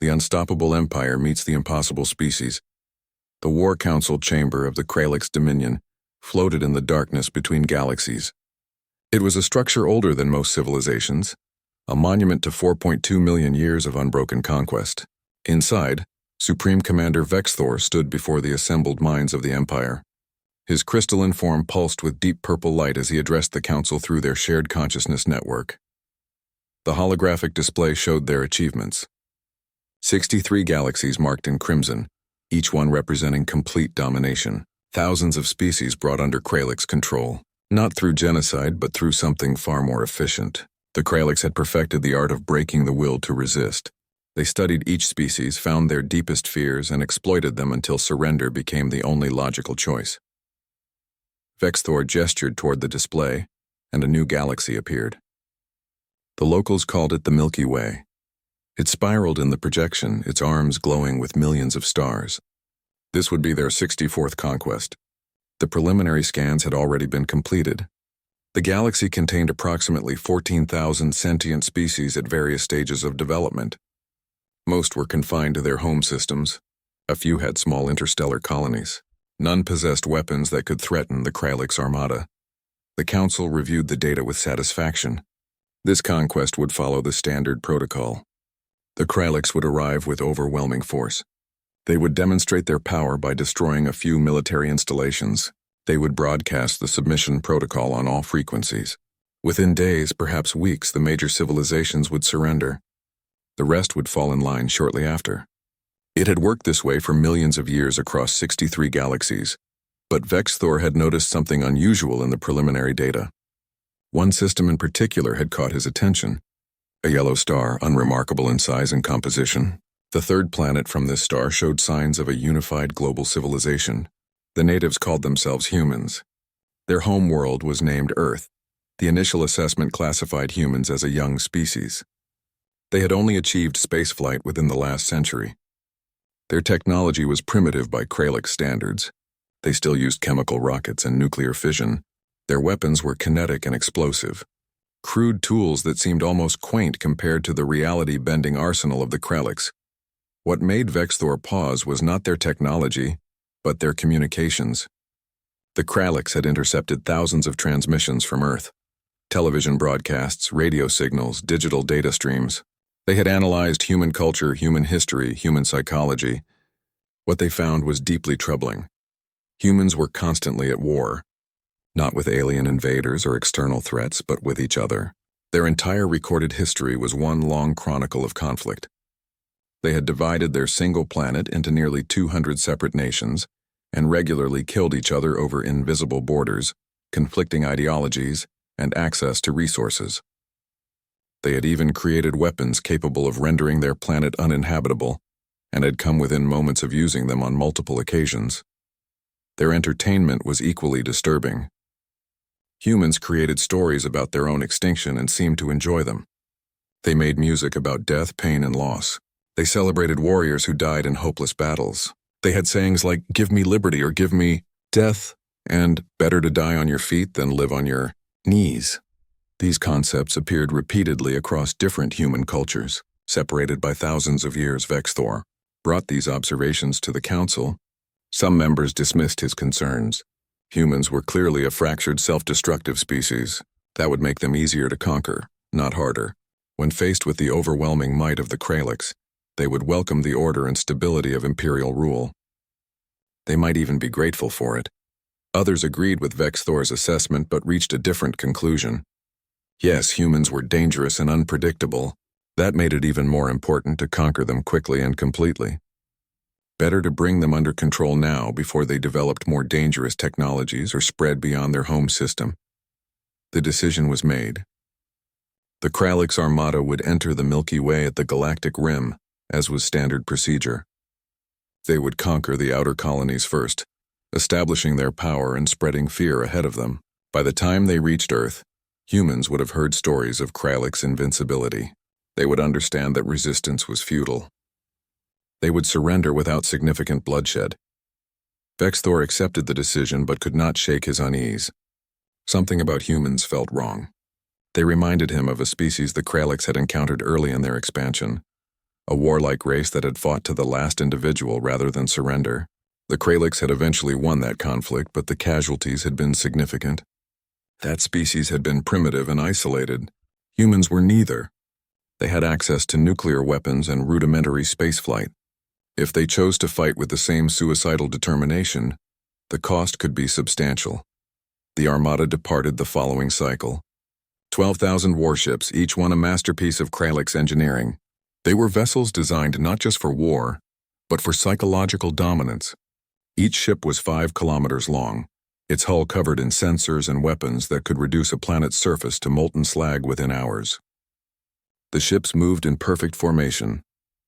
The unstoppable empire meets the impossible species. The War Council chamber of the Kralix Dominion floated in the darkness between galaxies. It was a structure older than most civilizations, a monument to 4.2 million years of unbroken conquest. Inside, Supreme Commander Vexthor stood before the assembled minds of the Empire. His crystalline form pulsed with deep purple light as he addressed the Council through their shared consciousness network. The holographic display showed their achievements. 63 galaxies marked in crimson, each one representing complete domination. Thousands of species brought under Kralix control, not through genocide but through something far more efficient. The Kralix had perfected the art of breaking the will to resist. They studied each species, found their deepest fears, and exploited them until surrender became the only logical choice. Vexthor gestured toward the display, and a new galaxy appeared. The locals called it the Milky Way. It spiraled in the projection, its arms glowing with millions of stars. This would be their 64th conquest. The preliminary scans had already been completed. The galaxy contained approximately 14,000 sentient species at various stages of development. Most were confined to their home systems. A few had small interstellar colonies. None possessed weapons that could threaten the Kralix armada. The Council reviewed the data with satisfaction. This conquest would follow the standard protocol. The Kralix would arrive with overwhelming force. They would demonstrate their power by destroying a few military installations. They would broadcast the submission protocol on all frequencies. Within days, perhaps weeks, the major civilizations would surrender. The rest would fall in line shortly after. It had worked this way for millions of years across 63 galaxies, but Vexthor had noticed something unusual in the preliminary data. One system in particular had caught his attention. A yellow star, unremarkable in size and composition. The third planet from this star showed signs of a unified global civilization. The natives called themselves humans. Their home world was named Earth. The initial assessment classified humans as a young species. They had only achieved spaceflight within the last century. Their technology was primitive by Kralix standards. They still used chemical rockets and nuclear fission. Their weapons were kinetic and explosive. Crude tools that seemed almost quaint compared to the reality-bending arsenal of the Kralix. What made Vexthor pause was not their technology, but their communications. The Kralix had intercepted thousands of transmissions from Earth. Television broadcasts, radio signals, digital data streams. They had analyzed human culture, human history, human psychology. What they found was deeply troubling. Humans were constantly at war, not with alien invaders or external threats, but with each other. Their entire recorded history was one long chronicle of conflict. They had divided their single planet into nearly 200 separate nations and regularly killed each other over invisible borders, conflicting ideologies, and access to resources. They had even created weapons capable of rendering their planet uninhabitable, and had come within moments of using them on multiple occasions. Their entertainment was equally disturbing. Humans created stories about their own extinction and seemed to enjoy them. They made music about death, pain, and loss. They celebrated warriors who died in hopeless battles. They had sayings like, "Give me liberty" or "Give me death," and "Better to die on your feet than live on your knees." These concepts appeared repeatedly across different human cultures. Separated by thousands of years, Vexthor brought these observations to the Council. Some members dismissed his concerns. Humans were clearly a fractured, self-destructive species. That would make them easier to conquer, not harder. When faced with the overwhelming might of the Kralix, they would welcome the order and stability of imperial rule. They might even be grateful for it. Others agreed with Vexthor's assessment but reached a different conclusion. Yes, humans were dangerous and unpredictable. That made it even more important to conquer them quickly and completely. Better to bring them under control now before they developed more dangerous technologies or spread beyond their home system. The decision was made. The Kralix armada would enter the Milky Way at the galactic rim, as was standard procedure. They would conquer the outer colonies first, establishing their power and spreading fear ahead of them. By the time they reached Earth, humans would have heard stories of Kralix invincibility. They would understand that resistance was futile. They would surrender without significant bloodshed. Vexthor accepted the decision but could not shake his unease. Something about humans felt wrong. They reminded him of a species the Kralix had encountered early in their expansion, a warlike race that had fought to the last individual rather than surrender. The Kralix had eventually won that conflict, but the casualties had been significant. That species had been primitive and isolated. Humans were neither. They had access to nuclear weapons and rudimentary spaceflight. If they chose to fight with the same suicidal determination, the cost could be substantial. The Armada departed the following cycle. 12,000 warships, each one a masterpiece of Kralix engineering. They were vessels designed not just for war, but for psychological dominance. Each ship was 5 kilometers long, its hull covered in sensors and weapons that could reduce a planet's surface to molten slag within hours. The ships moved in perfect formation,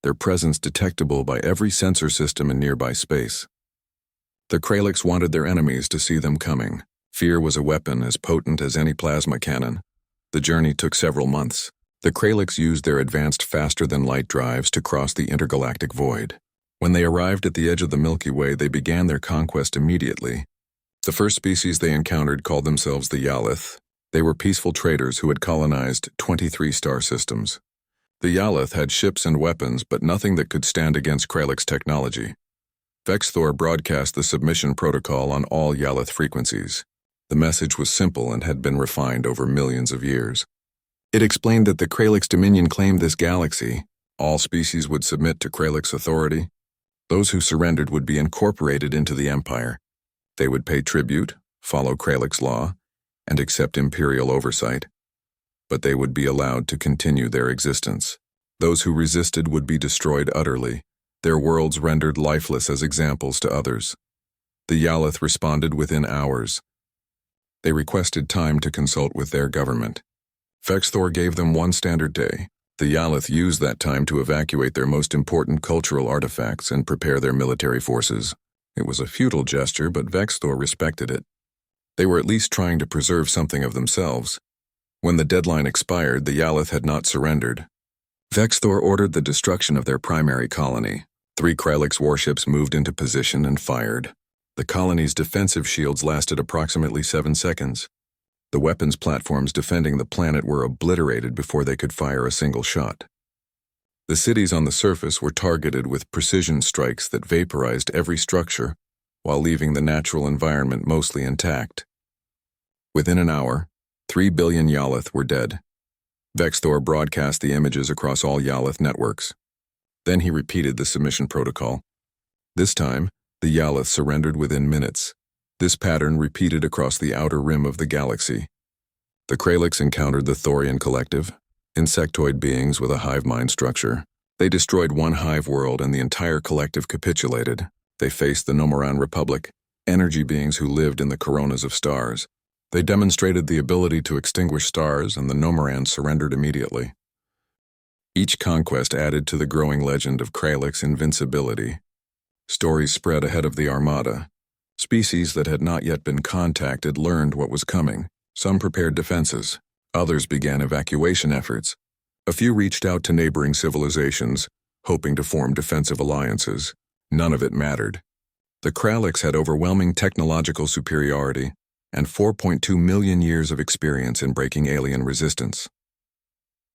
their presence detectable by every sensor system in nearby space. The Kralix wanted their enemies to see them coming. Fear was a weapon as potent as any plasma cannon. The journey took several months. The Kralix used their advanced faster-than-light drives to cross the intergalactic void. When they arrived at the edge of the Milky Way, they began their conquest immediately. The first species they encountered called themselves the Yalith. They were peaceful traders who had colonized 23 star systems. The Yalith had ships and weapons, but nothing that could stand against Kralix technology. Vexthor broadcast the submission protocol on all Yalith frequencies. The message was simple and had been refined over millions of years. It explained that the Kralix Dominion claimed this galaxy. All species would submit to Kralix authority. Those who surrendered would be incorporated into the Empire. They would pay tribute, follow Kralix law, and accept Imperial oversight. But they would be allowed to continue their existence. Those who resisted would be destroyed utterly, their worlds rendered lifeless as examples to others. The Yalith responded within hours. They requested time to consult with their government. Vexthor gave them one standard day. The Yalith used that time to evacuate their most important cultural artifacts and prepare their military forces. It was a futile gesture, but Vexthor respected it. They were at least trying to preserve something of themselves. When the deadline expired, the Yalith had not surrendered. Vexthor ordered the destruction of their primary colony. 3 Kralix warships moved into position and fired. The colony's defensive shields lasted approximately 7 seconds. The weapons platforms defending the planet were obliterated before they could fire a single shot. The cities on the surface were targeted with precision strikes that vaporized every structure, while leaving the natural environment mostly intact. Within an hour, 3 billion Yalith were dead. Vexthor broadcast the images across all Yalith networks. Then he repeated the submission protocol. This time, the Yalith surrendered within minutes. This pattern repeated across the outer rim of the galaxy. The Kralix encountered the Thorian Collective, insectoid beings with a hive mind structure. They destroyed one hive world and the entire collective capitulated. They faced the Nomoran Republic, energy beings who lived in the coronas of stars. They demonstrated the ability to extinguish stars, and the Nomoran surrendered immediately. Each conquest added to the growing legend of Kralix invincibility. Stories spread ahead of the Armada. Species that had not yet been contacted learned what was coming. Some prepared defenses. Others began evacuation efforts. A few reached out to neighboring civilizations, hoping to form defensive alliances. None of it mattered. The Kralix had overwhelming technological superiority and 4.2 million years of experience in breaking alien resistance.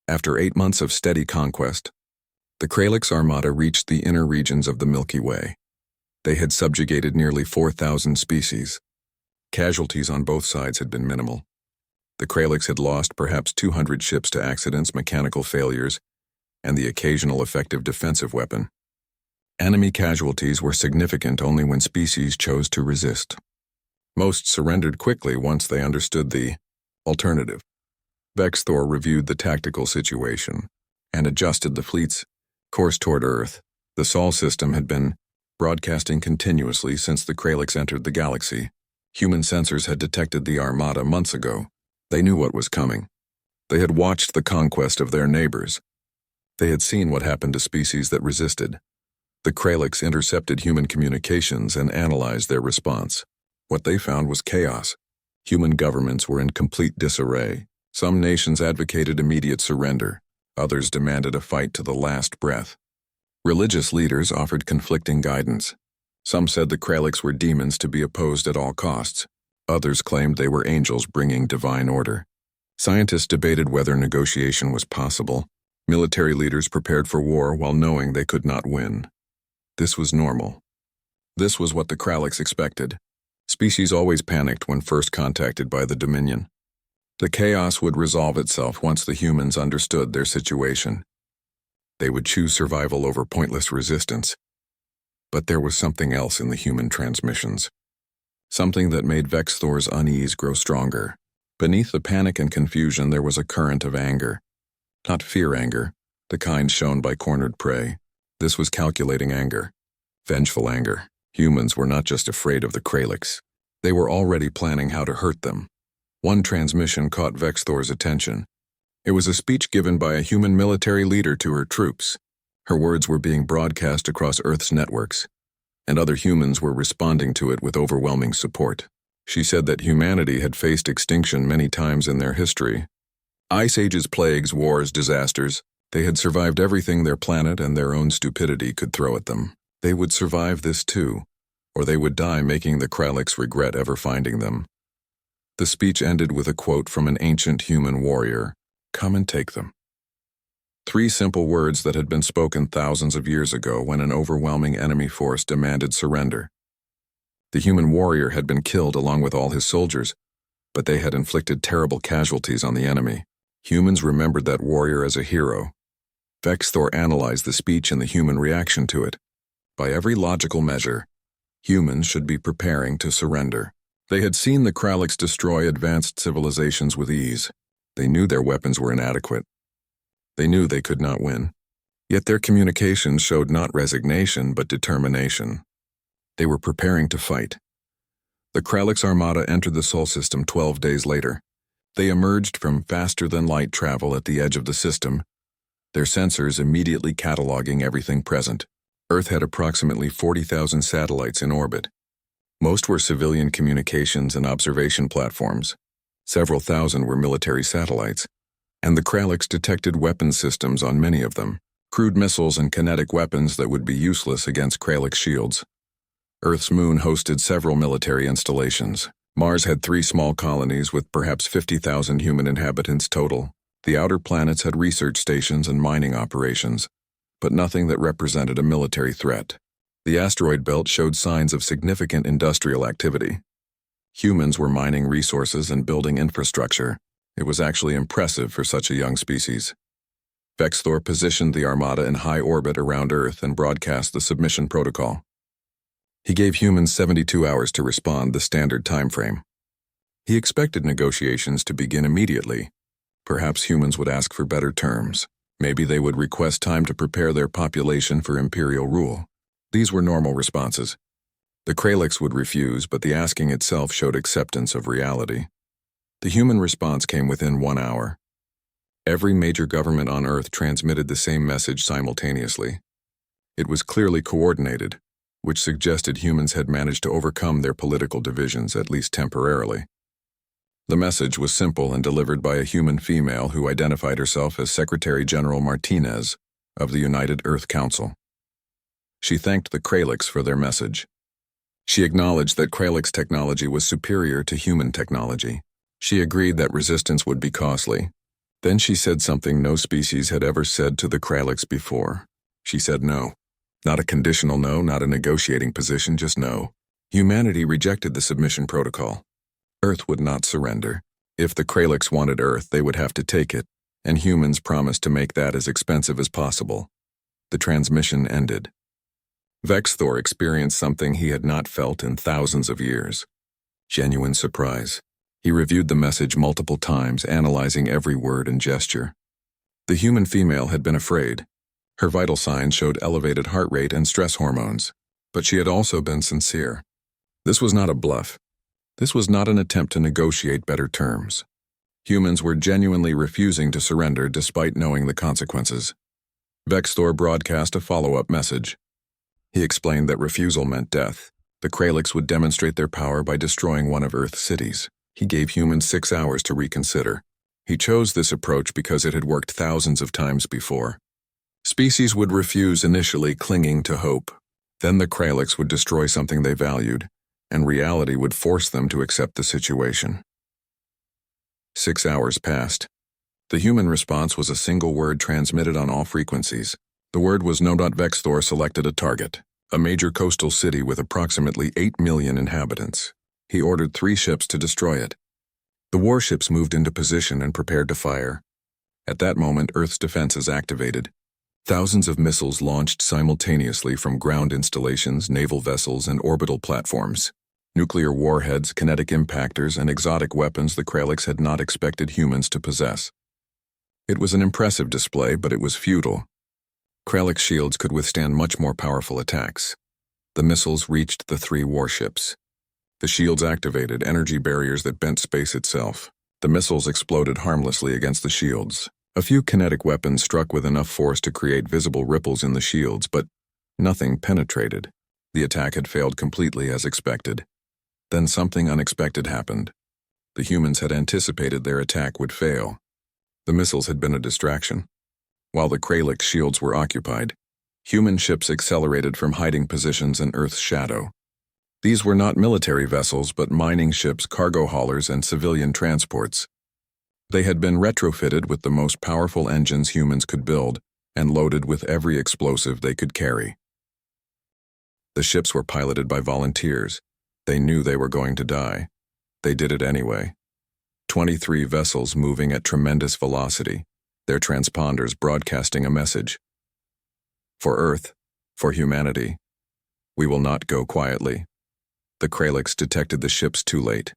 After 8 months of steady conquest, the Kralix Armada reached the inner regions of the Milky Way. They had subjugated nearly 4,000 species. Casualties on both sides had been minimal. The Kralix had lost perhaps 200 ships to accidents, mechanical failures, and the occasional effective defensive weapon. Enemy casualties were significant only when species chose to resist. Most surrendered quickly once they understood the alternative. Vexthor reviewed the tactical situation and adjusted the fleet's course toward Earth. The Sol system had been broadcasting continuously since the Kralix entered the galaxy. Human sensors had detected the Armada months ago. They knew what was coming. They had watched the conquest of their neighbors. They had seen what happened to species that resisted. The Kralix intercepted human communications and analyzed their response. What they found was chaos. Human governments were in complete disarray. Some nations advocated immediate surrender. Others demanded a fight to the last breath. Religious leaders offered conflicting guidance. Some said the Kralix were demons to be opposed at all costs. Others claimed they were angels bringing divine order. Scientists debated whether negotiation was possible. Military leaders prepared for war while knowing they could not win. This was normal. This was what the Krallics expected. Species always panicked when first contacted by the Dominion. The chaos would resolve itself once the humans understood their situation. They would choose survival over pointless resistance. But there was something else in the human transmissions. Something that made Vexthor's unease grow stronger. Beneath the panic and confusion there was a current of anger. Not fear anger, the kind shown by cornered prey. This was calculating anger. Vengeful anger. Humans were not just afraid of the Krallics. They were already planning how to hurt them. One transmission caught Vexthor's attention. It was a speech given by a human military leader to her troops. Her words were being broadcast across Earth's networks, and other humans were responding to it with overwhelming support. She said that humanity had faced extinction many times in their history. Ice ages, plagues, wars, disasters. They had survived everything their planet and their own stupidity could throw at them. They would survive this too, or they would die making the Krallics regret ever finding them. The speech ended with a quote from an ancient human warrior, "Come and take them." 3 simple words that had been spoken thousands of years ago when an overwhelming enemy force demanded surrender. The human warrior had been killed along with all his soldiers, but they had inflicted terrible casualties on the enemy. Humans remembered that warrior as a hero. Vexthor analyzed the speech and the human reaction to it. By every logical measure, humans should be preparing to surrender. They had seen the Krallics destroy advanced civilizations with ease. They knew their weapons were inadequate. They knew they could not win. Yet their communications showed not resignation but determination. They were preparing to fight. The Krallics Armada entered the Sol system 12 days later. They emerged from faster-than-light travel at the edge of the system, their sensors immediately cataloging everything present. Earth had approximately 40,000 satellites in orbit. Most were civilian communications and observation platforms. Several thousand were military satellites, and the Krallics detected weapons systems on many of them, crude missiles and kinetic weapons that would be useless against Krallic shields. Earth's moon hosted several military installations. Mars had 3 small colonies with perhaps 50,000 human inhabitants total. The outer planets had research stations and mining operations, but nothing that represented a military threat. The asteroid belt showed signs of significant industrial activity. Humans were mining resources and building infrastructure. It was actually impressive for such a young species. Vexthor positioned the Armada in high orbit around Earth and broadcast the submission protocol. He gave humans 72 hours to respond, the standard time frame. He expected negotiations to begin immediately. Perhaps humans would ask for better terms. Maybe they would request time to prepare their population for imperial rule. These were normal responses. The Krallics would refuse, but the asking itself showed acceptance of reality. The human response came within 1 hour. Every major government on Earth transmitted the same message simultaneously. It was clearly coordinated, which suggested humans had managed to overcome their political divisions, at least temporarily. The message was simple and delivered by a human female who identified herself as Secretary General Martinez of the United Earth Council. She thanked the Krallics for their message. She acknowledged that Krallics' technology was superior to human technology. She agreed that resistance would be costly. Then she said something no species had ever said to the Krallics before. She said no. Not a conditional no, not a negotiating position, just no. Humanity rejected the submission protocol. Earth would not surrender. If the Krallics wanted Earth, they would have to take it, and humans promised to make that as expensive as possible. The transmission ended. Vexthor experienced something he had not felt in thousands of years. Genuine surprise. He reviewed the message multiple times, analyzing every word and gesture. The human female had been afraid. Her vital signs showed elevated heart rate and stress hormones, but she had also been sincere. This was not a bluff. This was not an attempt to negotiate better terms. Humans were genuinely refusing to surrender despite knowing the consequences. Vexthor broadcast a follow-up message. He explained that refusal meant death. The Krallics would demonstrate their power by destroying one of Earth's cities. He gave humans 6 hours to reconsider. He chose this approach because it had worked thousands of times before. Species would refuse initially, clinging to hope. Then the Krallics would destroy something they valued, and reality would force them to accept the situation. 6 hours passed. The human response was a single word transmitted on all frequencies. The word was no. Vexthor selected a target, a major coastal city with approximately 8 million inhabitants. He ordered 3 ships to destroy it. The warships moved into position and prepared to fire. At that moment, Earth's defenses activated. Thousands of missiles launched simultaneously from ground installations, naval vessels, and orbital platforms. Nuclear warheads, kinetic impactors, and exotic weapons the Kralix had not expected humans to possess. It was an impressive display, but it was futile. Kralix shields could withstand much more powerful attacks. The missiles reached the 3 warships. The shields activated energy barriers that bent space itself. The missiles exploded harmlessly against the shields. A few kinetic weapons struck with enough force to create visible ripples in the shields, but nothing penetrated. The attack had failed completely as expected. Then something unexpected happened. The humans had anticipated their attack would fail. The missiles had been a distraction. While the Kralix shields were occupied, human ships accelerated from hiding positions in Earth's shadow. These were not military vessels, but mining ships, cargo haulers, and civilian transports. They had been retrofitted with the most powerful engines humans could build and loaded with every explosive they could carry. The ships were piloted by volunteers. They knew they were going to die. They did it anyway. 23 vessels moving at tremendous velocity, their transponders broadcasting a message. For Earth, for humanity, we will not go quietly. The Kralix detected the ships too late.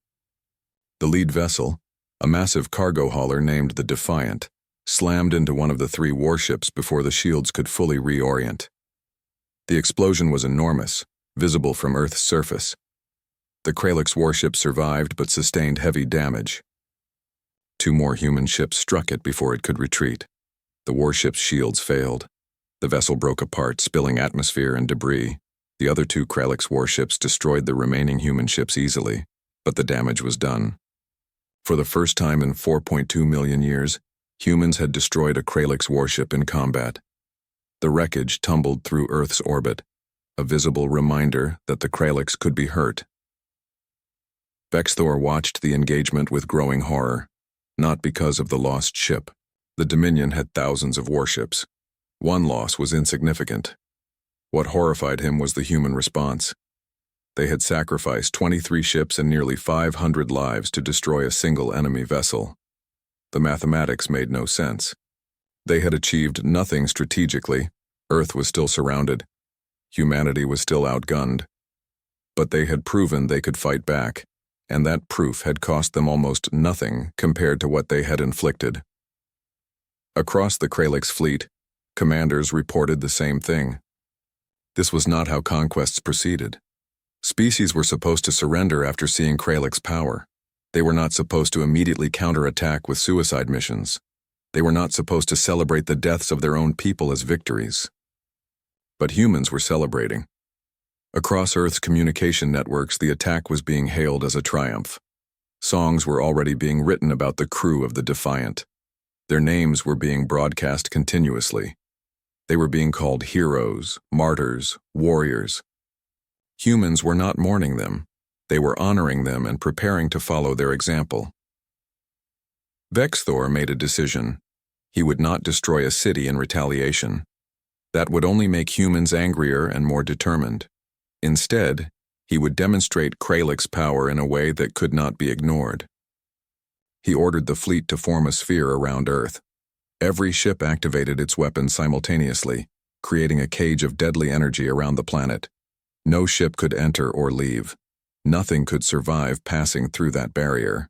The lead vessel, a massive cargo hauler named the Defiant, slammed into one of the 3 warships before the shields could fully reorient. The explosion was enormous, visible from Earth's surface. The Kralix warship survived but sustained heavy damage. 2 more human ships struck it before it could retreat. The warship's shields failed. The vessel broke apart, spilling atmosphere and debris. The other 2 Kralix warships destroyed the remaining human ships easily, but the damage was done. For the first time in 4.2 million years, humans had destroyed a Kralix warship in combat. The wreckage tumbled through Earth's orbit, a visible reminder that the Kralix could be hurt. Vexthor watched the engagement with growing horror, not because of the lost ship. The Dominion had thousands of warships. One loss was insignificant. What horrified him was the human response. They had sacrificed 23 ships and nearly 500 lives to destroy a single enemy vessel. The mathematics made no sense. They had achieved nothing strategically. Earth was still surrounded. Humanity was still outgunned. But they had proven they could fight back, and that proof had cost them almost nothing compared to what they had inflicted. Across the Kralix fleet, commanders reported the same thing. This was not how conquests proceeded. Species were supposed to surrender after seeing Kralix power. They were not supposed to immediately counterattack with suicide missions. They were not supposed to celebrate the deaths of their own people as victories. But humans were celebrating. Across Earth's communication networks, the attack was being hailed as a triumph. Songs were already being written about the crew of the Defiant. Their names were being broadcast continuously. They were being called heroes, martyrs, warriors. Humans were not mourning them. They were honoring them and preparing to follow their example. Vexthor made a decision. He would not destroy a city in retaliation. That would only make humans angrier and more determined. Instead, he would demonstrate Kralix power in a way that could not be ignored. He ordered the fleet to form a sphere around Earth. Every ship activated its weapons simultaneously, creating a cage of deadly energy around the planet. No ship could enter or leave. Nothing could survive passing through that barrier.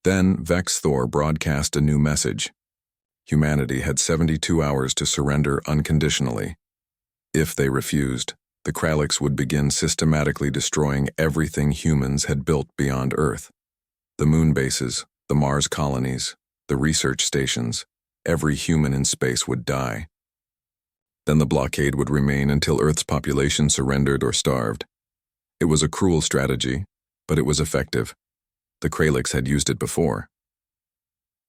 Then Vexthor broadcast a new message. Humanity had 72 hours to surrender unconditionally. If they refused, the Kralix would begin systematically destroying everything humans had built beyond Earth. The moon bases, the Mars colonies, the research stations, every human in space would die. Then the blockade would remain until Earth's population surrendered or starved. It was a cruel strategy, but it was effective. The Kralix had used it before.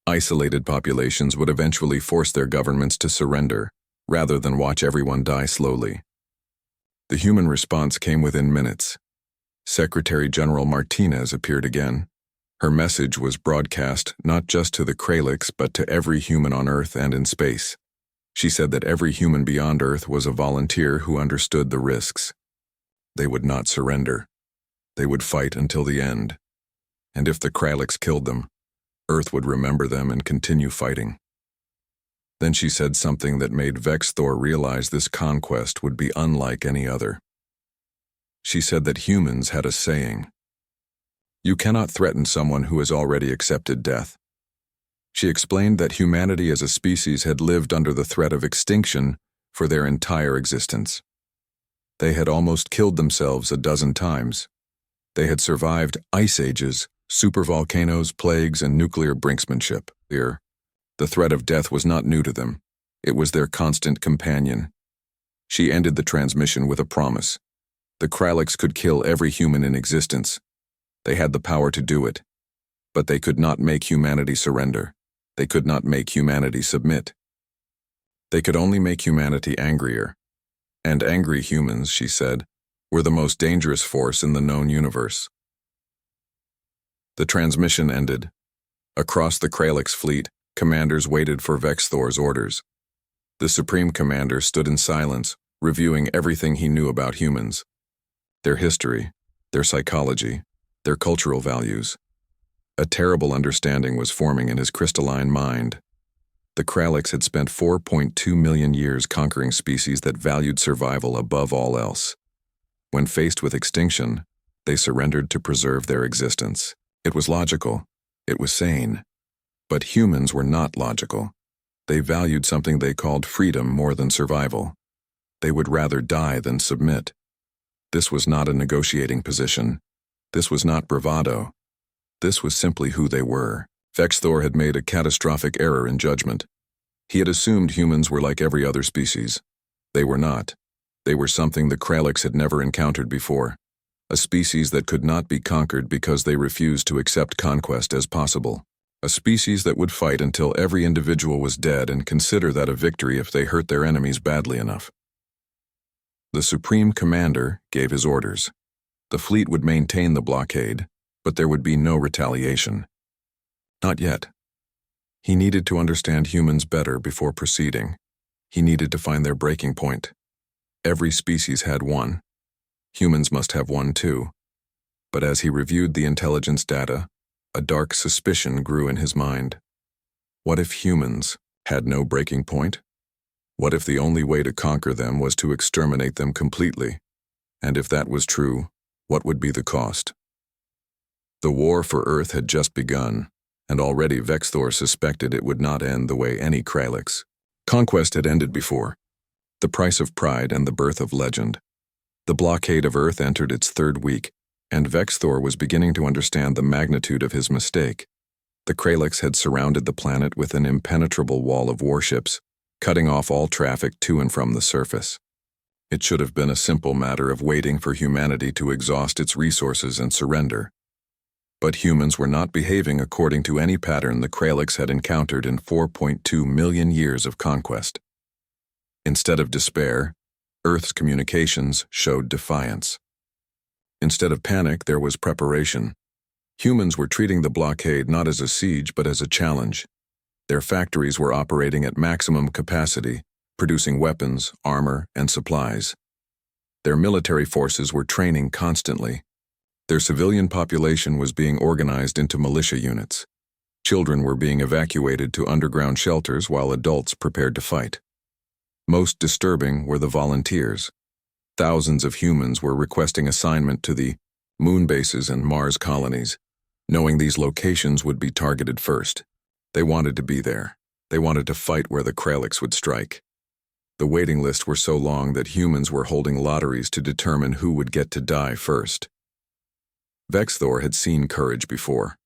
Isolated populations would eventually force their governments to surrender, rather than watch everyone die slowly. The human response came within minutes. Secretary General Martinez appeared again. Her message was broadcast not just to the Kralix but to every human on Earth and in space. She said that every human beyond Earth was a volunteer who understood the risks. They would not surrender. They would fight until the end. And if the Kralix killed them, Earth would remember them and continue fighting. Then she said something that made Vexthor realize this conquest would be unlike any other. She said that humans had a saying: "You cannot threaten someone who has already accepted death." She explained that humanity as a species had lived under the threat of extinction for their entire existence. They had almost killed themselves a dozen times. They had survived ice ages, supervolcanoes, plagues, and nuclear brinksmanship. The threat of death was not new to them. It was their constant companion. She ended the transmission with a promise. The Kralix could kill every human in existence. They had the power to do it. But they could not make humanity surrender. They could not make humanity submit. They could only make humanity angrier. And angry humans, she said, were the most dangerous force in the known universe. The transmission ended. Across the Kralix fleet, commanders waited for Vexthor's orders. The Supreme Commander stood in silence, reviewing everything he knew about humans. Their history, their psychology, their cultural values. A terrible understanding was forming in his crystalline mind. The Kralix had spent 4.2 million years conquering species that valued survival above all else. When faced with extinction, they surrendered to preserve their existence. It was logical. It was sane. But humans were not logical. They valued something they called freedom more than survival. They would rather die than submit. This was not a negotiating position. This was not bravado. This was simply who they were. Vexthor had made a catastrophic error in judgment. He had assumed humans were like every other species. They were not. They were something the Kralix had never encountered before. A species that could not be conquered because they refused to accept conquest as possible. A species that would fight until every individual was dead and consider that a victory if they hurt their enemies badly enough. The Supreme Commander gave his orders. The fleet would maintain the blockade, but there would be no retaliation. Not yet. He needed to understand humans better before proceeding. He needed to find their breaking point. Every species had one. Humans must have one too. But as he reviewed the intelligence data, a dark suspicion grew in his mind. What if humans had no breaking point? What if the only way to conquer them was to exterminate them completely? And if that was true, what would be the cost? The war for Earth had just begun, and already Vexthor suspected it would not end the way any Kralix. Conquest had ended before. The price of pride and the birth of legend. The blockade of Earth entered its third week, and Vexthor was beginning to understand the magnitude of his mistake. The Kralix had surrounded the planet with an impenetrable wall of warships, cutting off all traffic to and from the surface. It should have been a simple matter of waiting for humanity to exhaust its resources and surrender. But humans were not behaving according to any pattern the Kralix had encountered in 4.2 million years of conquest. Instead of despair, Earth's communications showed defiance. Instead of panic, there was preparation. Humans were treating the blockade not as a siege but as a challenge. Their factories were operating at maximum capacity, producing weapons, armor, and supplies. Their military forces were training constantly. Their civilian population was being organized into militia units. Children were being evacuated to underground shelters while adults prepared to fight. Most disturbing were the volunteers. Thousands of humans were requesting assignment to the moon bases and Mars colonies, knowing these locations would be targeted first. They wanted to be there. They wanted to fight where the Kralix would strike. The waiting lists were so long that humans were holding lotteries to determine who would get to die first. Vexthor had seen courage before.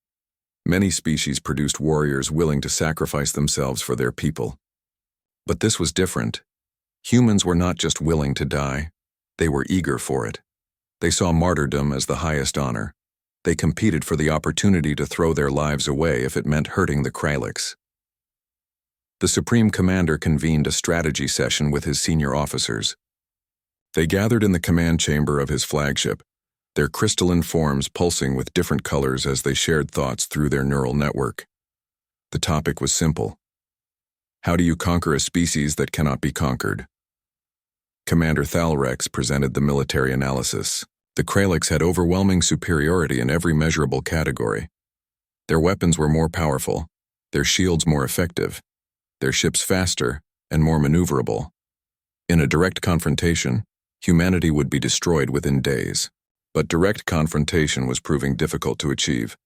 Many species produced warriors willing to sacrifice themselves for their people. But this was different. Humans were not just willing to die. They were eager for it. They saw martyrdom as the highest honor. They competed for the opportunity to throw their lives away if it meant hurting the Kralix. The Supreme Commander convened a strategy session with his senior officers. They gathered in the command chamber of his flagship, their crystalline forms pulsing with different colors as they shared thoughts through their neural network. The topic was simple. How do you conquer a species that cannot be conquered? Commander Thalrex presented the military analysis. The Kralix had overwhelming superiority in every measurable category. Their weapons were more powerful, their shields more effective, their ships faster and more maneuverable. In a direct confrontation, humanity would be destroyed within days. But direct confrontation was proving difficult to achieve.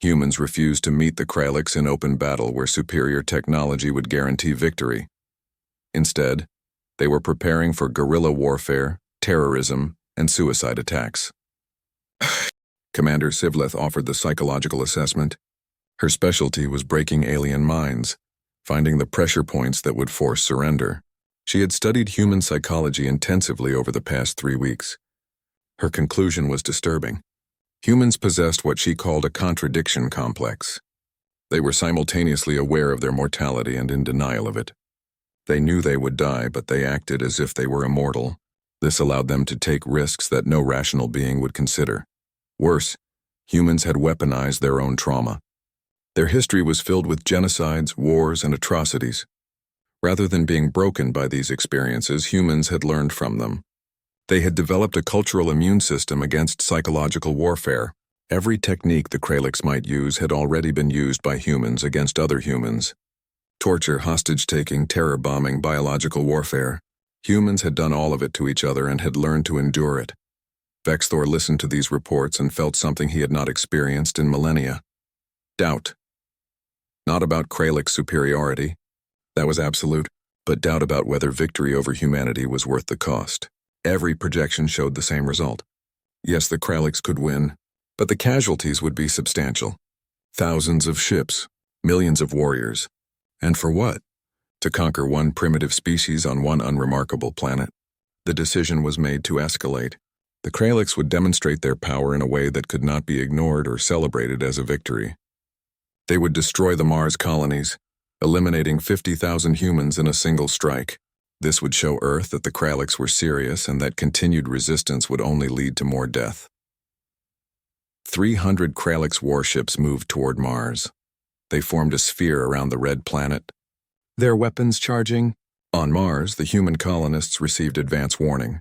Humans refused to meet the Kralix in open battle where superior technology would guarantee victory. Instead, they were preparing for guerrilla warfare, terrorism, and suicide attacks. Commander Sivleth offered the psychological assessment. Her specialty was breaking alien minds, finding the pressure points that would force surrender. She had studied human psychology intensively over the past 3 weeks. Her conclusion was disturbing. Humans possessed what she called a contradiction complex. They were simultaneously aware of their mortality and in denial of it. They knew they would die, but they acted as if they were immortal. This allowed them to take risks that no rational being would consider. Worse, humans had weaponized their own trauma. Their history was filled with genocides, wars, and atrocities. Rather than being broken by these experiences, humans had learned from them. They had developed a cultural immune system against psychological warfare. Every technique the Kralix might use had already been used by humans against other humans. Torture, hostage-taking, terror bombing, biological warfare. Humans had done all of it to each other and had learned to endure it. Vexthor listened to these reports and felt something he had not experienced in millennia. Doubt. Not about Kralix superiority. That was absolute, but doubt about whether victory over humanity was worth the cost. Every projection showed the same result. Yes, the Kralix could win, but the casualties would be substantial. Thousands of ships, millions of warriors. And for what? To conquer one primitive species on one unremarkable planet. The decision was made to escalate. The Kralix would demonstrate their power in a way that could not be ignored or celebrated as a victory. They would destroy the Mars colonies, eliminating 50,000 humans in a single strike. This would show Earth that the Kralix were serious and that continued resistance would only lead to more death. 300 Kralix warships moved toward Mars. They formed a sphere around the red planet, their weapons charging. On Mars, the human colonists received advance warning.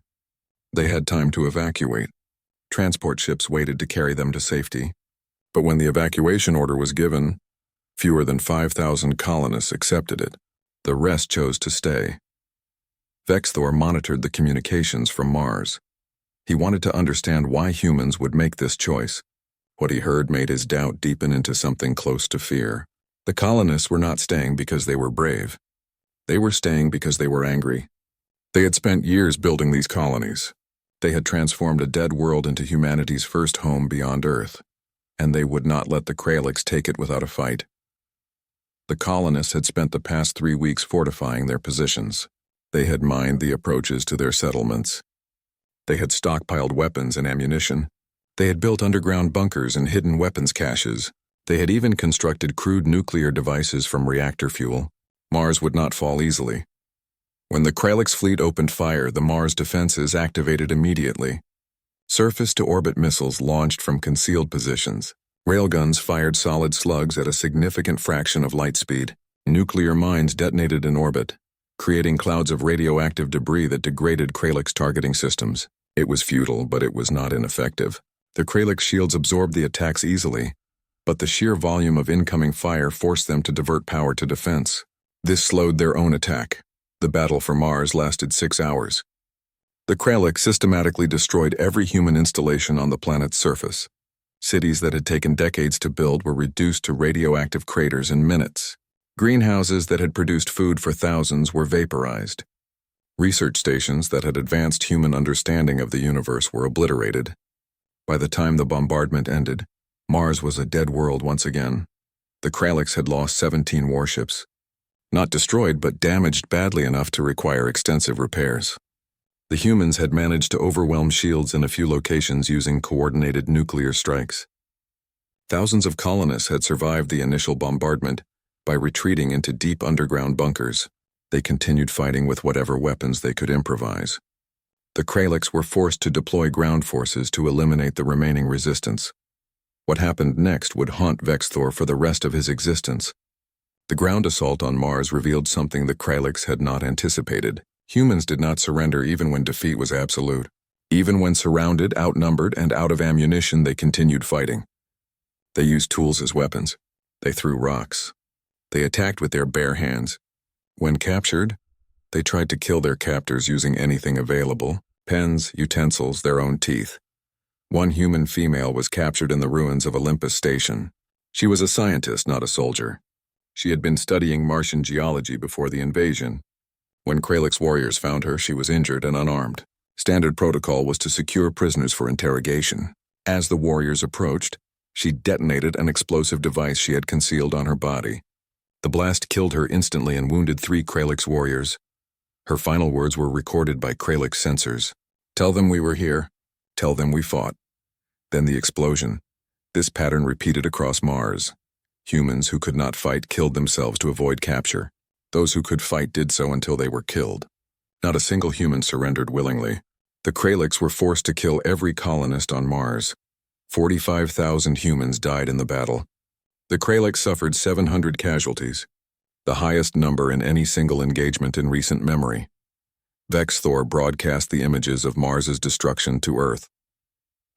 They had time to evacuate. Transport ships waited to carry them to safety. But when the evacuation order was given, fewer than 5,000 colonists accepted it. The rest chose to stay. Vexthor monitored the communications from Mars. He wanted to understand why humans would make this choice. What he heard made his doubt deepen into something close to fear. The colonists were not staying because they were brave. They were staying because they were angry. They had spent years building these colonies. They had transformed a dead world into humanity's first home beyond Earth, and they would not let the Kralix take it without a fight. The colonists had spent the past 3 weeks fortifying their positions. They had mined the approaches to their settlements. They had stockpiled weapons and ammunition. They had built underground bunkers and hidden weapons caches. They had even constructed crude nuclear devices from reactor fuel. Mars would not fall easily. When the Kralix fleet opened fire, the Mars defenses activated immediately. Surface-to-orbit missiles launched from concealed positions. Railguns fired solid slugs at a significant fraction of light speed. Nuclear mines detonated in orbit, creating clouds of radioactive debris that degraded Kralix targeting systems. It was futile, but it was not ineffective. The Kralix shields absorbed the attacks easily, but the sheer volume of incoming fire forced them to divert power to defense. This slowed their own attack. The battle for Mars lasted 6 hours. The Kralix systematically destroyed every human installation on the planet's surface. Cities that had taken decades to build were reduced to radioactive craters in minutes. Greenhouses that had produced food for thousands were vaporized. Research stations that had advanced human understanding of the universe were obliterated. By the time the bombardment ended, Mars was a dead world once again. The Kralix had lost 17 warships. Not destroyed, but damaged badly enough to require extensive repairs. The humans had managed to overwhelm shields in a few locations using coordinated nuclear strikes. Thousands of colonists had survived the initial bombardment by retreating into deep underground bunkers. They continued fighting with whatever weapons they could improvise. The Kralix were forced to deploy ground forces to eliminate the remaining resistance. What happened next would haunt Vexthor for the rest of his existence. The ground assault on Mars revealed something the Kralix had not anticipated. Humans did not surrender even when defeat was absolute. Even when surrounded, outnumbered, and out of ammunition, they continued fighting. They used tools as weapons. They threw rocks. They attacked with their bare hands. When captured, they tried to kill their captors using anything available: pens, utensils, their own teeth. One human female was captured in the ruins of Olympus Station. She was a scientist, not a soldier. She had been studying Martian geology before the invasion. When Kralix warriors found her, she was injured and unarmed. Standard protocol was to secure prisoners for interrogation. As the warriors approached, she detonated an explosive device she had concealed on her body. The blast killed her instantly and wounded 3 Kralix warriors. Her final words were recorded by Kralix sensors. "Tell them we were here. Tell them we fought." Then the explosion. This pattern repeated across Mars. Humans who could not fight killed themselves to avoid capture. Those who could fight did so until they were killed. Not a single human surrendered willingly. The Kralix were forced to kill every colonist on Mars. 45,000 humans died in the battle. The Kralix suffered 700 casualties, the highest number in any single engagement in recent memory. Vexthor broadcast the images of Mars's destruction to Earth.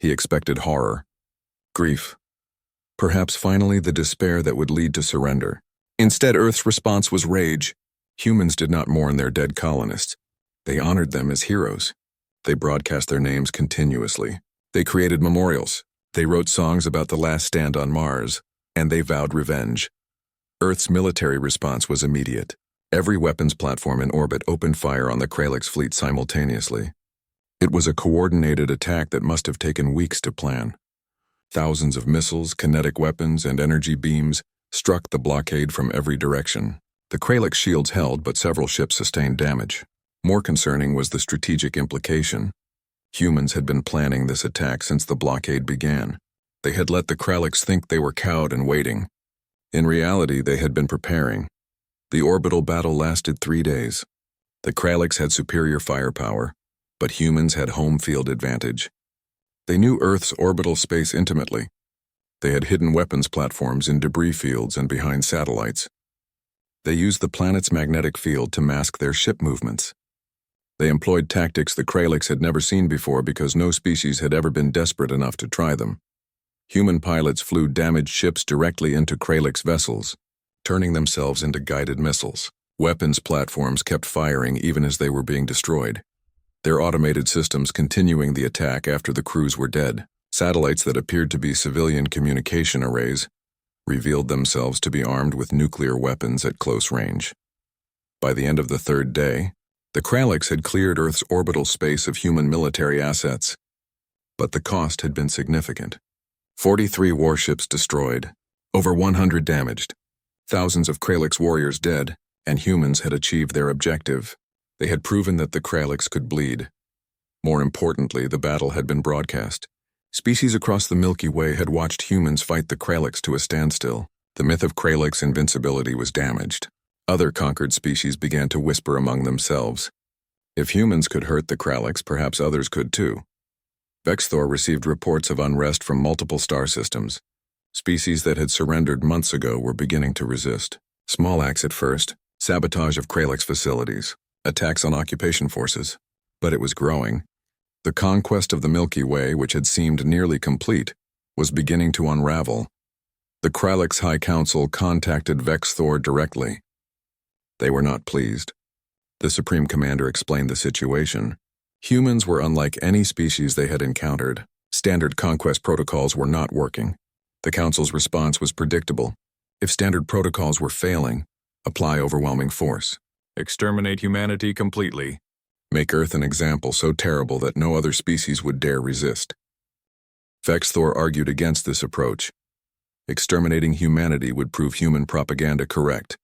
He expected horror, grief, perhaps finally the despair that would lead to surrender. Instead, Earth's response was rage. Humans did not mourn their dead colonists. They honored them as heroes. They broadcast their names continuously. They created memorials. They wrote songs about the last stand on Mars, and they vowed revenge. Earth's military response was immediate. Every weapons platform in orbit opened fire on the Kralix fleet simultaneously. It was a coordinated attack that must have taken weeks to plan. Thousands of missiles, kinetic weapons, and energy beams struck the blockade from every direction. The Kralix shields held, but several ships sustained damage. More concerning was the strategic implication. Humans had been planning this attack since the blockade began. They had let the Kralix think they were cowed and waiting. In reality, they had been preparing. The orbital battle lasted 3 days. The Kralix had superior firepower, but humans had home field advantage. They knew Earth's orbital space intimately. They had hidden weapons platforms in debris fields and behind satellites. They used the planet's magnetic field to mask their ship movements. They employed tactics the Kralix had never seen before because no species had ever been desperate enough to try them. Human pilots flew damaged ships directly into Kralix vessels, turning themselves into guided missiles. Weapons platforms kept firing even as they were being destroyed, their automated systems continuing the attack after the crews were dead. Satellites that appeared to be civilian communication arrays revealed themselves to be armed with nuclear weapons at close range. By the end of the 3rd day, the Kralix had cleared Earth's orbital space of human military assets. But the cost had been significant. 43 warships destroyed, over 100 damaged, thousands of Kralix warriors dead, and humans had achieved their objective. They had proven that the Kralix could bleed. More importantly, the battle had been broadcast. Species across the Milky Way had watched humans fight the Kralix to a standstill. The myth of Kralix invincibility was damaged. Other conquered species began to whisper among themselves. If humans could hurt the Kralix, perhaps others could too. Vexthor received reports of unrest from multiple star systems. Species that had surrendered months ago were beginning to resist. Small acts at first, sabotage of Kralix facilities, attacks on occupation forces. But it was growing. The conquest of the Milky Way, which had seemed nearly complete, was beginning to unravel. The Kralix High Council contacted Vexthor directly. They were not pleased. The Supreme Commander explained the situation. Humans were unlike any species they had encountered. Standard conquest protocols were not working. The Council's response was predictable. If standard protocols were failing, apply overwhelming force. Exterminate humanity completely. Make Earth an example so terrible that no other species would dare resist. Vexthor argued against this approach. Exterminating humanity would prove human propaganda correct.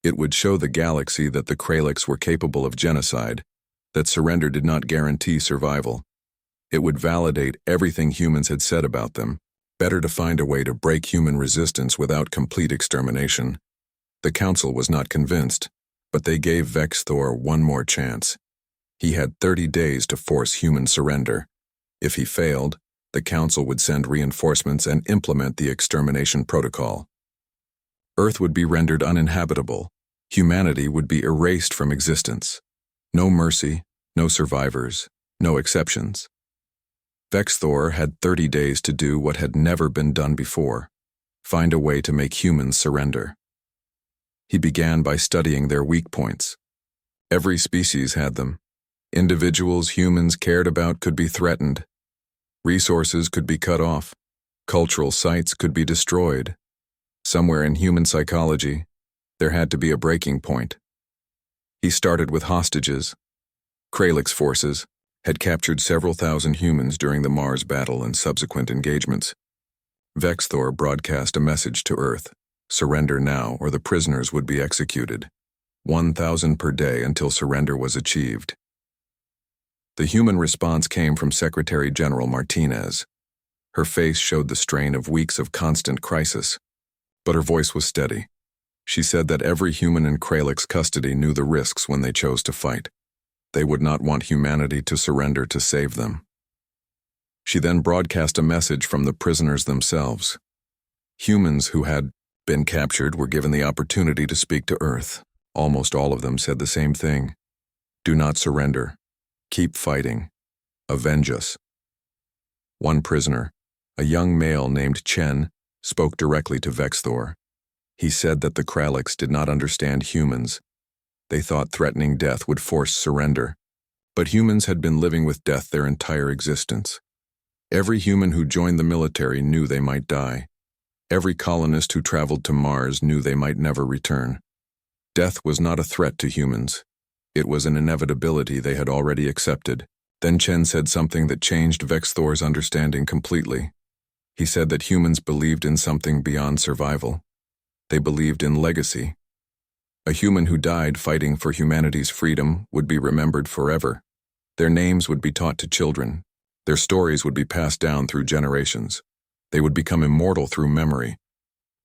It would show the galaxy that the Kralix were capable of genocide, that surrender did not guarantee survival. It would validate everything humans had said about them. Better to find a way to break human resistance without complete extermination. The Council was not convinced, but they gave Vexthor one more chance. He had 30 days to force human surrender. If he failed, the Council would send reinforcements and implement the extermination protocol. Earth would be rendered uninhabitable. Humanity would be erased from existence. No mercy, no survivors, no exceptions. Vexthor had 30 days to do what had never been done before: find a way to make humans surrender. He began by studying their weak points. Every species had them. Individuals humans cared about could be threatened. Resources could be cut off. Cultural sites could be destroyed. Somewhere in human psychology, there had to be a breaking point. He started with hostages. Kralix forces had captured several thousand humans during the Mars battle and subsequent engagements. Vexthor broadcast a message to Earth: surrender now or the prisoners would be executed. 1,000 per day until surrender was achieved. The human response came from Secretary General Martinez. Her face showed the strain of weeks of constant crisis, but her voice was steady. She said that every human in Kralix custody knew the risks when they chose to fight. They would not want humanity to surrender to save them. She then broadcast a message from the prisoners themselves. Humans who had been captured were given the opportunity to speak to Earth. Almost all of them said the same thing: do not surrender. Keep fighting. Avenge us. One prisoner, a young male named Chen, spoke directly to Vexthor. He said that the Kralix did not understand humans. They thought threatening death would force surrender. But humans had been living with death their entire existence. Every human who joined the military knew they might die. Every colonist who traveled to Mars knew they might never return. Death was not a threat to humans. It was an inevitability they had already accepted. Then Chen said something that changed Vexthor's understanding completely. He said that humans believed in something beyond survival. They believed in legacy. A human who died fighting for humanity's freedom would be remembered forever. Their names would be taught to children. Their stories would be passed down through generations. They would become immortal through memory.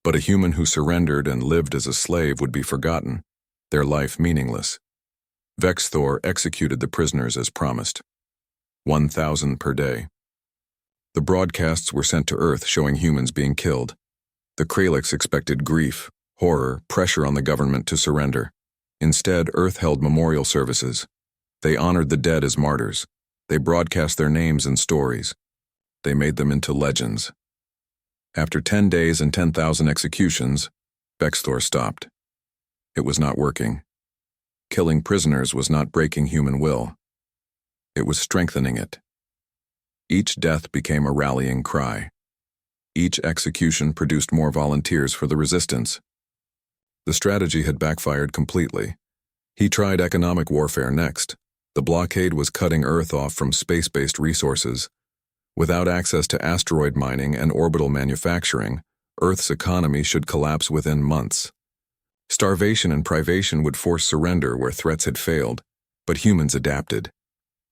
But a human who surrendered and lived as a slave would be forgotten, their life meaningless. Vexthor executed the prisoners as promised. 1,000 per day. The broadcasts were sent to Earth showing humans being killed. The Kralix expected grief, horror, pressure on the government to surrender. Instead, Earth held memorial services. They honored the dead as martyrs. They broadcast their names and stories. They made them into legends. After 10 days and 10,000 executions, Vexthor stopped. It was not working. Killing prisoners was not breaking human will. It was strengthening it. Each death became a rallying cry. Each execution produced more volunteers for the resistance. The strategy had backfired completely. He tried economic warfare next. The blockade was cutting Earth off from space-based resources. Without access to asteroid mining and orbital manufacturing, Earth's economy should collapse within months. Starvation and privation would force surrender where threats had failed, but humans adapted.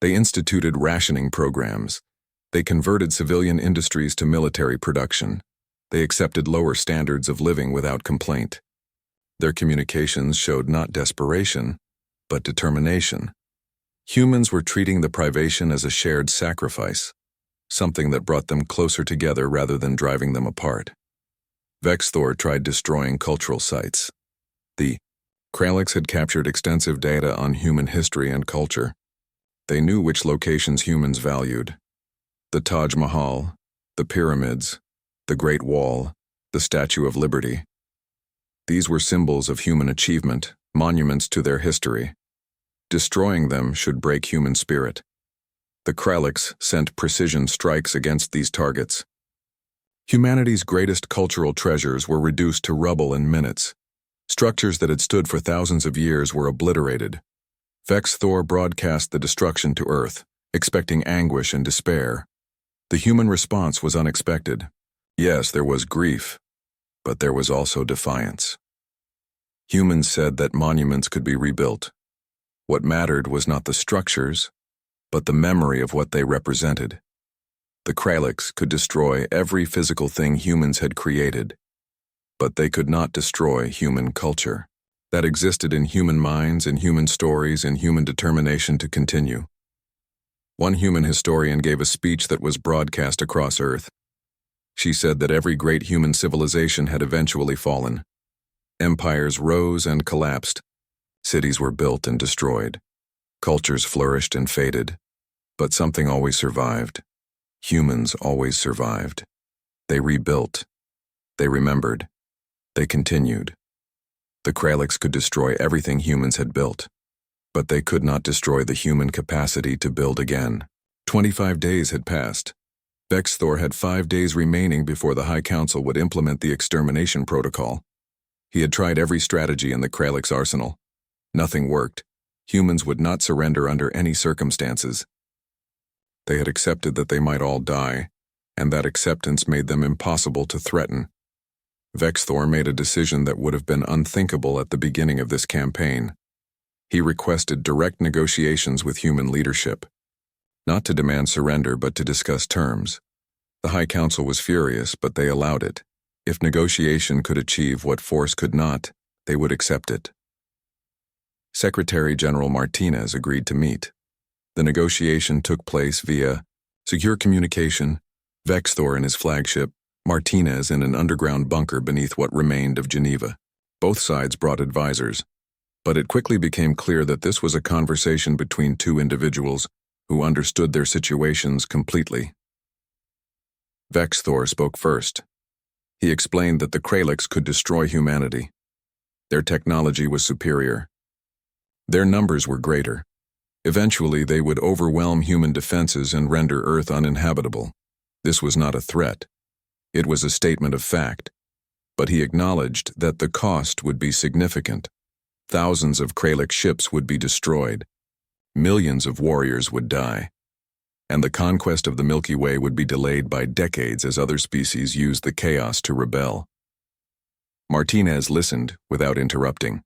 They instituted rationing programs. They converted civilian industries to military production. They accepted lower standards of living without complaint. Their communications showed not desperation, but determination. Humans were treating the privation as a shared sacrifice, something that brought them closer together rather than driving them apart. Vexthor tried destroying cultural sites. The Kralix had captured extensive data on human history and culture. They knew which locations humans valued: the Taj Mahal, the pyramids, the Great Wall, the Statue of Liberty. These were symbols of human achievement, monuments to their history. Destroying them should break human spirit. The Kralix sent precision strikes against these targets. Humanity's greatest cultural treasures were reduced to rubble in minutes. Structures that had stood for thousands of years were obliterated. Vexthor broadcast the destruction to Earth, expecting anguish and despair. The human response was unexpected. Yes, there was grief, but there was also defiance. Humans said that monuments could be rebuilt. What mattered was not the structures, but the memory of what they represented. The Kralix could destroy every physical thing humans had created, but they could not destroy human culture. that existed in human minds, in human stories, in human determination to continue. One human historian gave a speech that was broadcast across Earth. She said that every great human civilization had eventually fallen. Empires rose and collapsed. Cities were built and destroyed. Cultures flourished and faded. But something always survived. Humans always survived. They rebuilt. They remembered. They continued. The Kralix could destroy everything humans had built, but they could not destroy the human capacity to build again. 25 days had passed. Vexthor had 5 days remaining before the High Council would implement the extermination protocol. He had tried every strategy in the Kralix arsenal. Nothing worked. Humans would not surrender under any circumstances. They had accepted that they might all die, and that acceptance made them impossible to threaten. Vexthor made a decision that would have been unthinkable at the beginning of this campaign. He requested direct negotiations with human leadership, not to demand surrender but to discuss terms. The High Council was furious, but they allowed it. If negotiation could achieve what force could not, they would accept it. Secretary General Martinez agreed to meet. The negotiation took place via secure communication, Vexthor in his flagship, Martinez in an underground bunker beneath what remained of Geneva. Both sides brought advisors, but it quickly became clear that this was a conversation between two individuals who understood their situations completely. Vexthor spoke first. He explained that the Kralix could destroy humanity. Their technology was superior. Their numbers were greater. Eventually, they would overwhelm human defenses and render Earth uninhabitable. This was not a threat. It was a statement of fact. But he acknowledged that the cost would be significant. Thousands of Kralix ships would be destroyed. Millions of warriors would die. And the conquest of the Milky Way would be delayed by decades as other species used the chaos to rebel. Martinez listened without interrupting.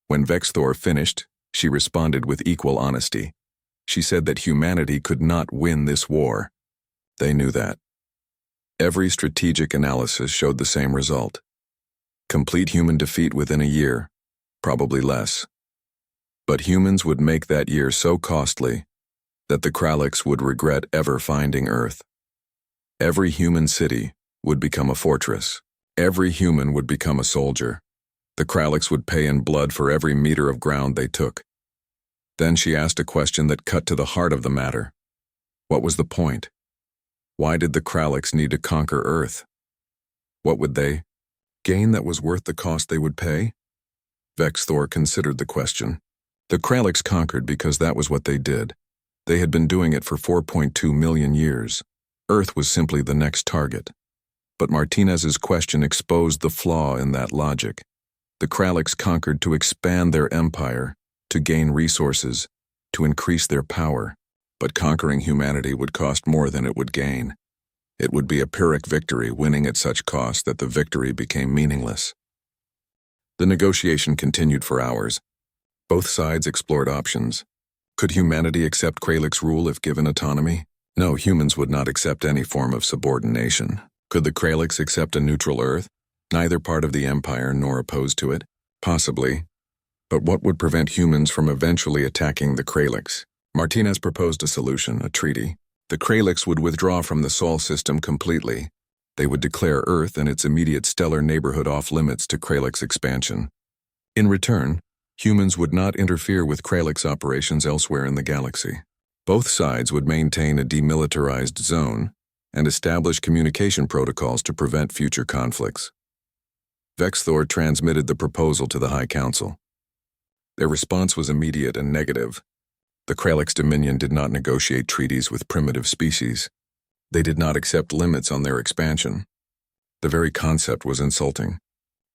When Vexthor finished, she responded with equal honesty. She said that humanity could not win this war. They knew that. Every strategic analysis showed the same result. Complete human defeat within a year, probably less. But humans would make that year so costly that the Kralix would regret ever finding Earth. Every human city would become a fortress. Every human would become a soldier. The Kralix would pay in blood for every meter of ground they took. Then she asked a question that cut to the heart of the matter. What was the point? Why did the Kralix need to conquer Earth? What would they gain that was worth the cost they would pay? Vexthor considered the question. The Kralix conquered because that was what they did. They had been doing it for 4.2 million years. Earth was simply the next target. But Martinez's question exposed the flaw in that logic. The Kralix conquered to expand their empire, to gain resources, to increase their power. But conquering humanity would cost more than it would gain. It would be a Pyrrhic victory, winning at such cost that the victory became meaningless. The negotiation continued for hours. Both sides explored options. Could humanity accept Kralix rule if given autonomy? No, humans would not accept any form of subordination. Could the Kralix accept a neutral Earth, neither part of the Empire nor opposed to it? Possibly. But what would prevent humans from eventually attacking the Kralix? Martinez proposed a solution, a treaty. The Kralix would withdraw from the Sol system completely. They would declare Earth and its immediate stellar neighborhood off-limits to Kralix expansion. In return, humans would not interfere with Kralix operations elsewhere in the galaxy. Both sides would maintain a demilitarized zone and establish communication protocols to prevent future conflicts. Vexthor transmitted the proposal to the High Council. Their response was immediate and negative. The Kralix Dominion did not negotiate treaties with primitive species. They did not accept limits on their expansion. The very concept was insulting.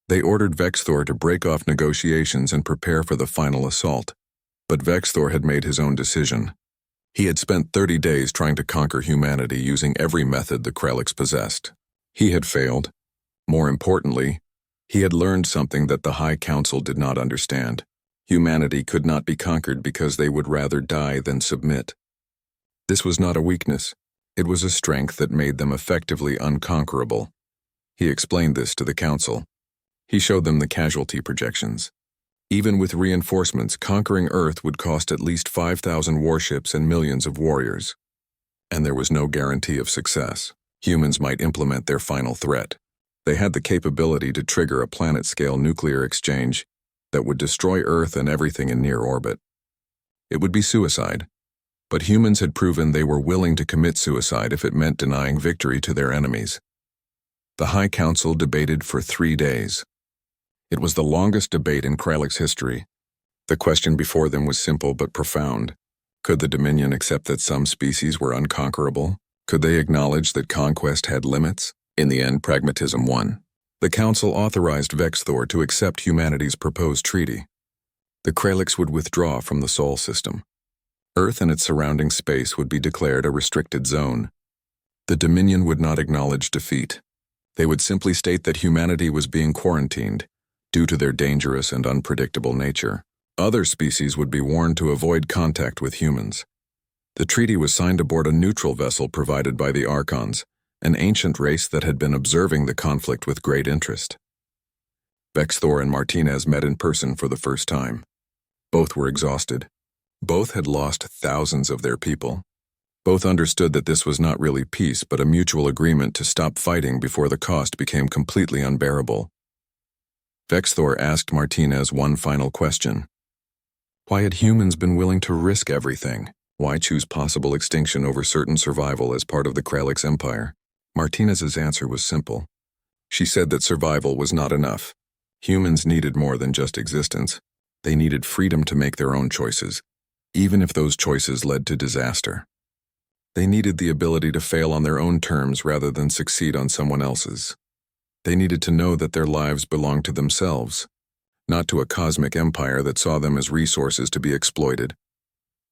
They ordered Vexthor to break off negotiations and prepare for the final assault. But Vexthor had made his own decision. He had spent 30 days trying to conquer humanity using every method the Kralix possessed. He had failed. More importantly, he had learned something that the High Council did not understand. Humanity could not be conquered because they would rather die than submit. This was not a weakness. It was a strength that made them effectively unconquerable. He explained this to the Council. He showed them the casualty projections. Even with reinforcements, conquering Earth would cost at least 5,000 warships and millions of warriors. And there was no guarantee of success. Humans might implement their final threat. They had the capability to trigger a planet-scale nuclear exchange that would destroy Earth and everything in near orbit. It would be suicide, but humans had proven they were willing to commit suicide if it meant denying victory to their enemies. The High Council debated for 3 days. It was the longest debate in Kralix history. The question before them was simple but profound. Could the Dominion accept that some species were unconquerable? Could they acknowledge that conquest had limits? In the end, pragmatism won. The Council authorized Vexthor to accept humanity's proposed treaty. The Kralix would withdraw from the Sol system. Earth and its surrounding space would be declared a restricted zone. The Dominion would not acknowledge defeat. They would simply state that humanity was being quarantined due to their dangerous and unpredictable nature. Other species would be warned to avoid contact with humans. The treaty was signed aboard a neutral vessel provided by the Archons, an ancient race that had been observing the conflict with great interest. Vexthor and Martinez met in person for the first time. Both were exhausted. Both had lost thousands of their people. Both understood that this was not really peace but a mutual agreement to stop fighting before the cost became completely unbearable. Vexthor asked Martinez one final question. Why had humans been willing to risk everything? Why choose possible extinction over certain survival as part of the Kralix Empire? Martinez's answer was simple. She said that survival was not enough. Humans needed more than just existence. They needed freedom to make their own choices, even if those choices led to disaster. They needed the ability to fail on their own terms rather than succeed on someone else's. They needed to know that their lives belonged to themselves, not to a cosmic empire that saw them as resources to be exploited.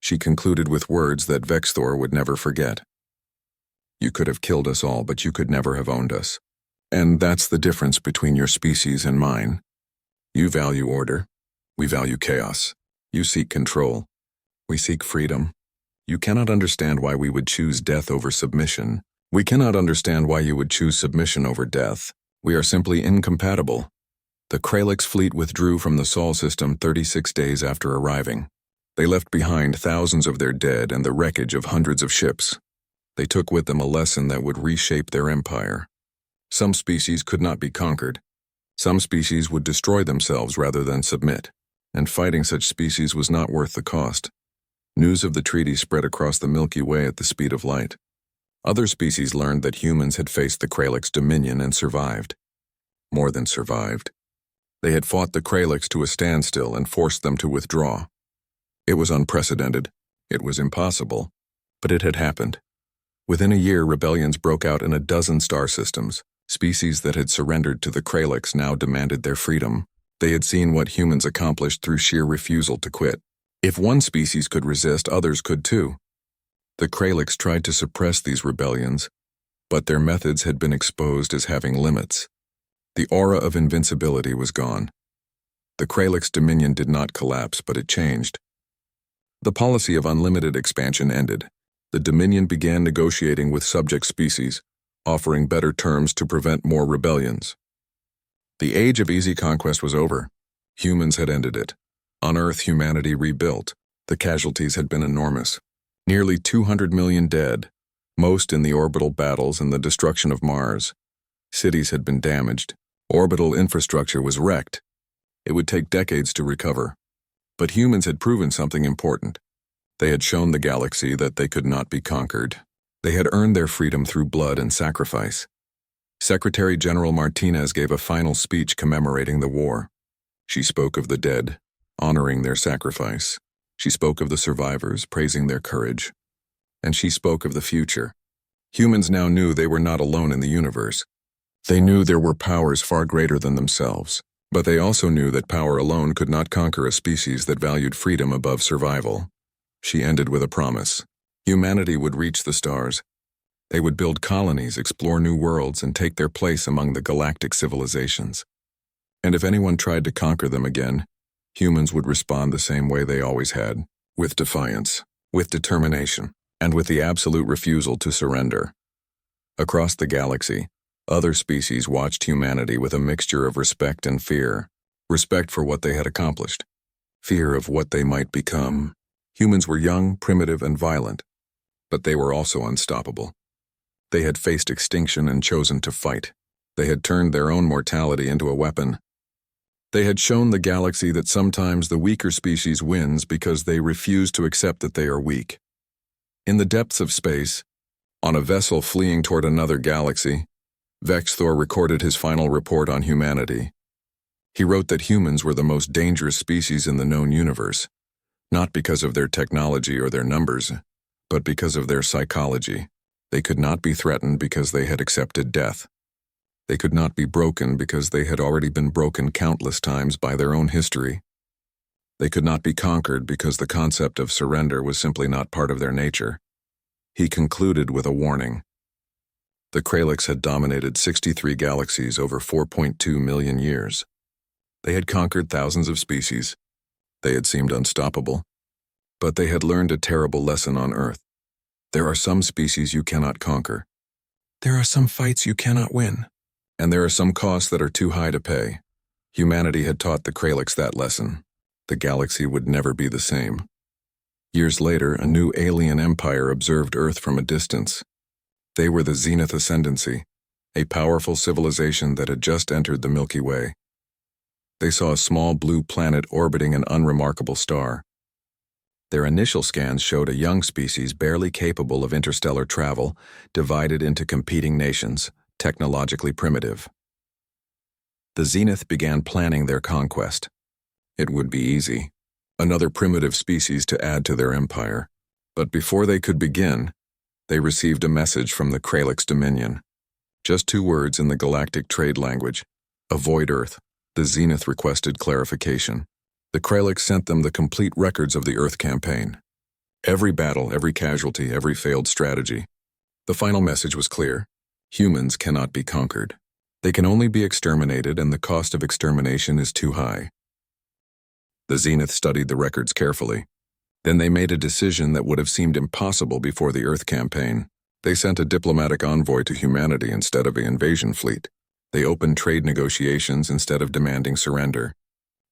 She concluded with words that Vexthor would never forget. You could have killed us all, but you could never have owned us. And that's the difference between your species and mine. You value order. We value chaos. You seek control. We seek freedom. You cannot understand why we would choose death over submission. We cannot understand why you would choose submission over death. We are simply incompatible. The Kralix fleet withdrew from the Sol system 36 days after arriving. They left behind thousands of their dead and the wreckage of hundreds of ships. They took with them a lesson that would reshape their empire. Some species could not be conquered. Some species would destroy themselves rather than submit, and fighting such species was not worth the cost. News of the treaty spread across the Milky Way at the speed of light. Other species learned that humans had faced the Kralix Dominion and survived. More than survived. They had fought the Kralix to a standstill and forced them to withdraw. It was unprecedented. It was impossible. But it had happened. Within a year, rebellions broke out in a dozen star systems. Species that had surrendered to the Kralix now demanded their freedom. They had seen what humans accomplished through sheer refusal to quit. If one species could resist, others could too. The Kralix tried to suppress these rebellions, but their methods had been exposed as having limits. The aura of invincibility was gone. The Kralix Dominion did not collapse, but it changed. The policy of unlimited expansion ended. The Dominion began negotiating with subject species, offering better terms to prevent more rebellions. The age of easy conquest was over. Humans had ended it. On Earth, humanity rebuilt. The casualties had been enormous. Nearly 200 million dead, most in the orbital battles and the destruction of Mars. Cities had been damaged. Orbital infrastructure was wrecked. It would take decades to recover. But humans had proven something important. They had shown the galaxy that they could not be conquered. They had earned their freedom through blood and sacrifice. Secretary General Martinez gave a final speech commemorating the war. She spoke of the dead, honoring their sacrifice. She spoke of the survivors, praising their courage. And she spoke of the future. Humans now knew they were not alone in the universe. They knew there were powers far greater than themselves. But they also knew that power alone could not conquer a species that valued freedom above survival. She ended with a promise. Humanity would reach the stars. They would build colonies, explore new worlds, and take their place among the galactic civilizations. And if anyone tried to conquer them again, humans would respond the same way they always had, with defiance, with determination, and with the absolute refusal to surrender. Across the galaxy, other species watched humanity with a mixture of respect and fear. respect for what they had accomplished, fear of what they might become. Humans were young, primitive, and violent, but they were also unstoppable. They had faced extinction and chosen to fight. They had turned their own mortality into a weapon. They had shown the galaxy that sometimes the weaker species wins because they refuse to accept that they are weak. In the depths of space, on a vessel fleeing toward another galaxy, Vexthor recorded his final report on humanity. He wrote that humans were the most dangerous species in the known universe, not because of their technology or their numbers, but because of their psychology. They could not be threatened because they had accepted death. They could not be broken because they had already been broken countless times by their own history. They could not be conquered because the concept of surrender was simply not part of their nature. He concluded with a warning. The Kralix had dominated 63 galaxies over 4.2 million years. They had conquered thousands of species. They had seemed unstoppable. But they had learned a terrible lesson on Earth. There are some species you cannot conquer. There are some fights you cannot win. And there are some costs that are too high to pay. Humanity had taught the Kralix that lesson. The galaxy would never be the same. Years later, a new alien empire observed Earth from a distance. They were the Zenith Ascendancy, a powerful civilization that had just entered the Milky Way. They saw a small blue planet orbiting an unremarkable star. Their initial scans showed a young species barely capable of interstellar travel, divided into competing nations, technologically primitive. The Zenith began planning their conquest. It would be easy. Another primitive species to add to their empire. But before they could begin, they received a message from the Kralix Dominion. Just 2 words in the galactic trade language. Avoid Earth. The Zenith requested clarification. The Kralix sent them the complete records of the Earth campaign. Every battle, every casualty, every failed strategy. The final message was clear. Humans cannot be conquered. They can only be exterminated, and the cost of extermination is too high. The Zenith studied the records carefully. Then they made a decision that would have seemed impossible before the Earth campaign. They sent a diplomatic envoy to humanity instead of an invasion fleet. They opened trade negotiations instead of demanding surrender.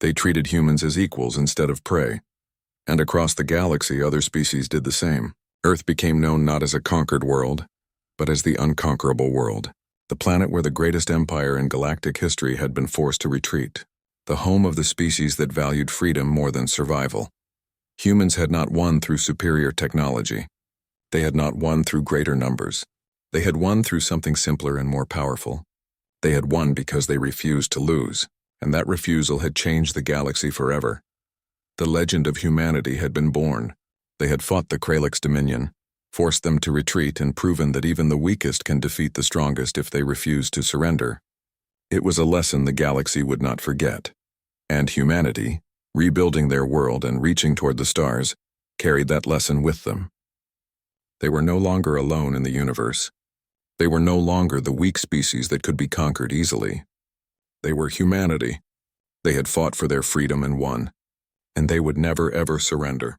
They treated humans as equals instead of prey. And across the galaxy, other species did the same. Earth became known not as a conquered world, but as the unconquerable world, the planet where the greatest empire in galactic history had been forced to retreat, the home of the species that valued freedom more than survival. Humans had not won through superior technology. They had not won through greater numbers. They had won through something simpler and more powerful. They had won because they refused to lose, and that refusal had changed the galaxy forever. The legend of humanity had been born. They had fought the Kralix Dominion, forced them to retreat, and proven that even the weakest can defeat the strongest if they refuse to surrender. It was a lesson the galaxy would not forget. And humanity, rebuilding their world and reaching toward the stars, carried that lesson with them. They were no longer alone in the universe. They were no longer the weak species that could be conquered easily. They were humanity. They had fought for their freedom and won, and they would never ever surrender.